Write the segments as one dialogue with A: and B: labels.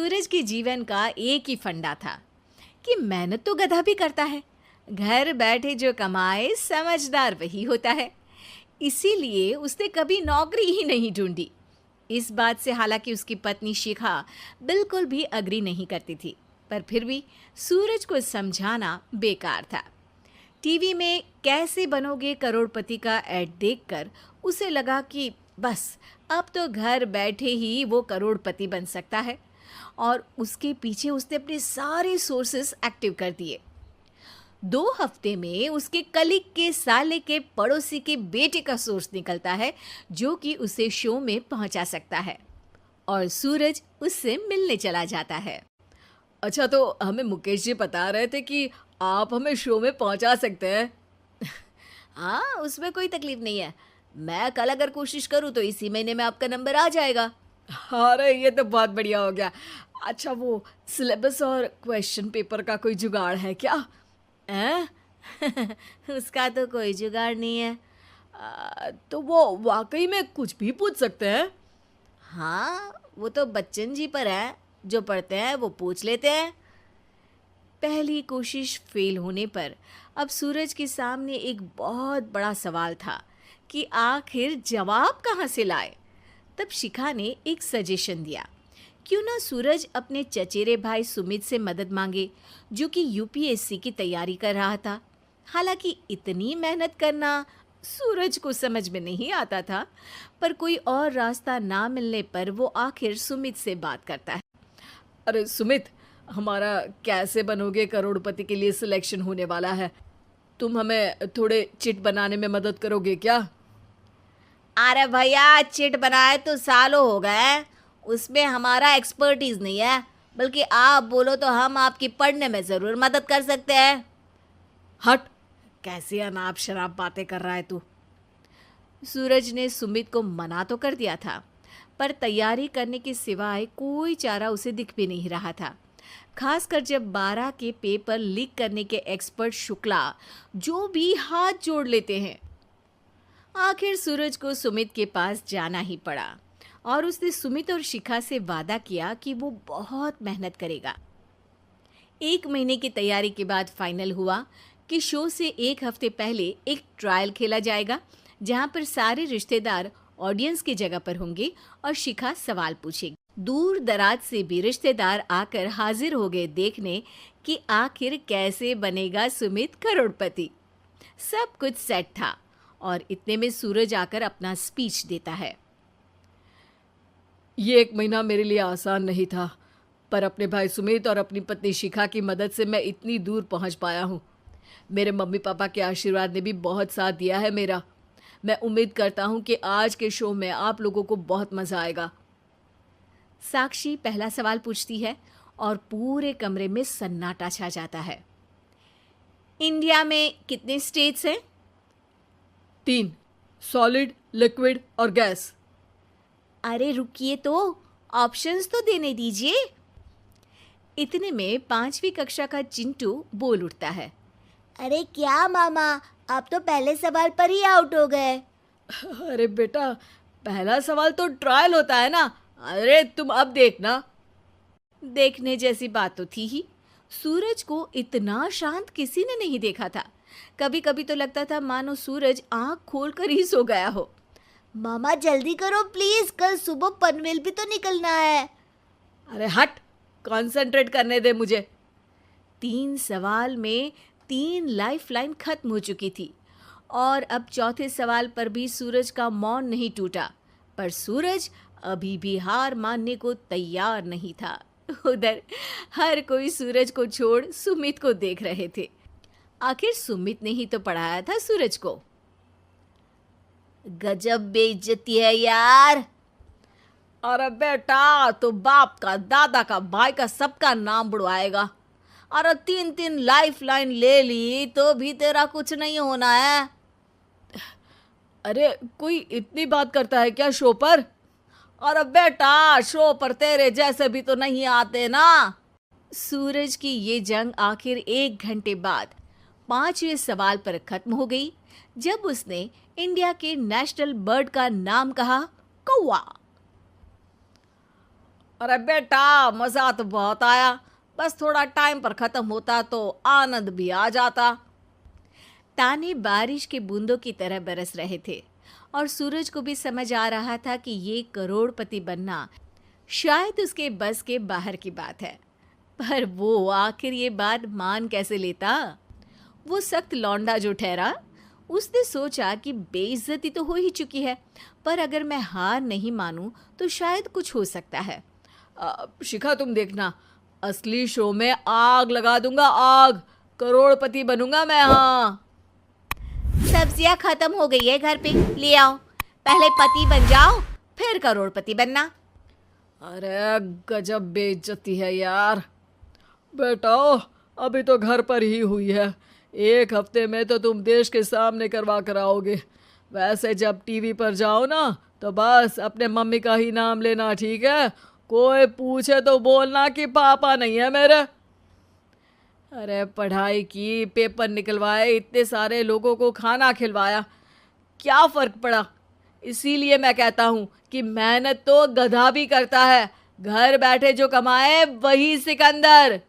A: सूरज के जीवन का एक ही फंडा था कि मेहनत तो गधा भी करता है, घर बैठे जो कमाए समझदार वही होता है। इसीलिए उसने कभी नौकरी ही नहीं ढूंढी। इस बात से हालांकि उसकी पत्नी शिखा बिल्कुल भी अग्री नहीं करती थी, पर फिर भी सूरज को समझाना बेकार था। टीवी में कैसे बनोगे करोड़पति का ऐड देखकर उसे लगा कि बस अब तो घर बैठे ही वो करोड़पति बन सकता है, और उसके पीछे उसने अपने सारे सोर्सेस एक्टिव कर दिए। 2 हफ्ते में उसके कलीग के साले के पड़ोसी के बेटे का सोर्स निकलता है जो कि उसे शो में पहुंचा सकता है, और सूरज उससे मिलने चला जाता है।
B: अच्छा, तो हमें मुकेश जी बता रहे थे कि आप हमें शो में पहुंचा सकते हैं।
A: हाँ, उसमें कोई तकलीफ नहीं है। मैं कल अगर कोशिश करूँ तो इसी महीने में आपका नंबर आ जाएगा।
B: अरे ये तो बहुत बढ़िया हो गया। अच्छा, वो सिलेबस और क्वेश्चन पेपर का कोई जुगाड़ है क्या?
A: हैं? उसका तो कोई जुगाड़ नहीं है।
B: तो वो वाकई में कुछ भी पूछ सकते हैं?
A: हाँ, वो तो बच्चन जी पर है, जो पढ़ते हैं वो पूछ लेते हैं। पहली कोशिश फेल होने पर अब सूरज के सामने एक बहुत बड़ा सवाल था कि आखिर जवाब कहाँ से लाए। तब शिखा ने एक सजेशन दिया, क्यों ना सूरज अपने चचेरे भाई सुमित से मदद मांगे, जो कि यूपीएससी की तैयारी कर रहा था। हालांकि इतनी मेहनत करना सूरज को समझ में नहीं आता था, पर कोई और रास्ता ना मिलने पर वो आखिर सुमित से बात करता है।
B: अरे सुमित, हमारा कैसे बनोगे करोड़पति के लिए सिलेक्शन होने वाला है। तुम हमें थोड़े चिट बनाने में मदद करोगे क्या?
A: अरे भैया, चिट बनाए तो सालों हो गए, उसमें हमारा एक्सपर्टीज नहीं है, बल्कि आप बोलो तो हम आपकी पढ़ने में ज़रूर मदद कर सकते हैं।
B: हट, कैसी अनाप शराब बातें कर रहा है तू।
A: सूरज ने सुमित को मना तो कर दिया था, पर तैयारी करने के सिवाय कोई चारा उसे दिख भी नहीं रहा था, खासकर जब 12 के पेपर लीक करने के एक्सपर्ट शुक्ला जो भी हाथ जोड़ लेते हैं। आखिर सूरज को सुमित के पास जाना ही पड़ा, और उसने सुमित और शिखा से वादा किया कि वो बहुत मेहनत करेगा। 1 महीने की तैयारी के बाद फाइनल हुआ कि शो से 1 हफ्ते पहले एक ट्रायल खेला जाएगा, जहां पर सारे रिश्तेदार ऑडियंस की जगह पर होंगे और शिखा सवाल पूछेगी। दूर दराज से भी रिश्तेदार आकर हाजिर हो गए देखने कि आखिर कैसे बनेगा सुमित करोड़पति। सब कुछ सेट था, और इतने में सूरज आकर अपना स्पीच देता है।
B: ये 1 महीना मेरे लिए आसान नहीं था, पर अपने भाई सुमित और अपनी पत्नी शिखा की मदद से मैं इतनी दूर पहुंच पाया हूँ। मेरे मम्मी पापा के आशीर्वाद ने भी बहुत साथ दिया है मेरा। मैं उम्मीद करता हूँ कि आज के शो में आप लोगों को बहुत मज़ा आएगा।
A: साक्षी पहला सवाल पूछती है और पूरे कमरे में सन्नाटा छा जाता है। इंडिया में कितने स्टेट्स हैं?
B: 3, सॉलिड, लिक्विड और गैस।
A: अरे रुकिए, तो ऑप्शंस तो देने दीजिए। इतने में 5वीं कक्षा का चिंटू बोल उठता है।
C: अरे क्या मामा, आप तो पहले सवाल पर ही आउट हो गए।
B: अरे बेटा, पहला सवाल तो ट्रायल होता है ना। अरे तुम अब देखना।
A: देखने जैसी बात तो थी ही। सूरज को इतना शांत किसी ने नहीं देखा था। कभी कभी तो लगता था मानो सूरज आंख खोलकर ही सो गया हो।
C: मामा जल्दी करो प्लीज, कल सुबह पनवेल भी तो निकलना है।
B: अरे हट, कंसंट्रेट करने दे मुझे।
A: 3 सवाल में 3 लाइफलाइन खत्म हो चुकी थी, और अब चौथे सवाल पर भी सूरज का मौन नहीं टूटा। पर सूरज अभी भी हार मानने को तैयार नहीं था। उधर हर कोई सूरज को छोड़ सुमित को देख रहे थे। आखिर सुमित ने ही तो पढ़ाया था सूरज को।
C: गजब बेइज्जती है यार।
B: अरे बेटा, तो बाप का, दादा का, भाई का, सबका नाम बुड़वाएगा।
A: अरे 3 लाइफलाइन ले ली तो भी तेरा कुछ नहीं होना है।
B: अरे कोई इतनी बात करता है क्या शो पर?
A: अरे बेटा, शो पर तेरे जैसे भी तो नहीं आते ना। सूरज की ये जंग आखिर 1 घंटे बाद 5वें सवाल पर खत्म हो गई, जब उसने इंडिया के नेशनल बर्ड का नाम कहा, कौवा।
B: अरे बेटा, मजा तो बहुत आया, बस थोड़ा टाइम पर खत्म होता तो आनंद भी आ जाता।
A: ताने बारिश के बूंदों की तरह बरस रहे थे और सूरज को भी समझ आ रहा था कि ये करोड़पति बनना शायद उसके बस के बाहर की बात है। पर वो आखिर ये बात मान कैसे लेता? वो सख्त लौंडा जो ठहरा, उसने सोचा कि बेइज्जती तो हो ही चुकी है, पर अगर मैं हार नहीं मानूं तो शायद कुछ हो सकता है।
B: शिखा, तुम देखना, असली शो में आग लगा दूंगा, आग, करोड़पति बनूंगा मैं। हाँ,
A: सब्जियां खत्म हो गई है घर पे, ले आओ। पहले पति बन जाओ, फिर करोड़पति बनना।
B: अरे गजब बेइज्जती है यार। बेटा, अभी तो घर पर ही हुई है, 1 हफ्ते में तो तुम देश के सामने करवा कर आओगे। वैसे जब टीवी पर जाओ ना तो बस अपने मम्मी का ही नाम लेना, ठीक है? कोई पूछे तो बोलना कि पापा नहीं है मेरे। अरे पढ़ाई की, पेपर निकलवाए, इतने सारे लोगों को खाना खिलवाया, क्या फ़र्क पड़ा? इसीलिए मैं कहता हूँ कि मेहनत तो गधा भी करता है, घर बैठे जो कमाए वही सिकंदर।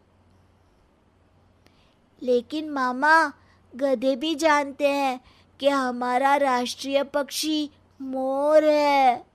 C: लेकिन मामा, गधे भी जानते हैं कि हमारा राष्ट्रीय पक्षी मोर है।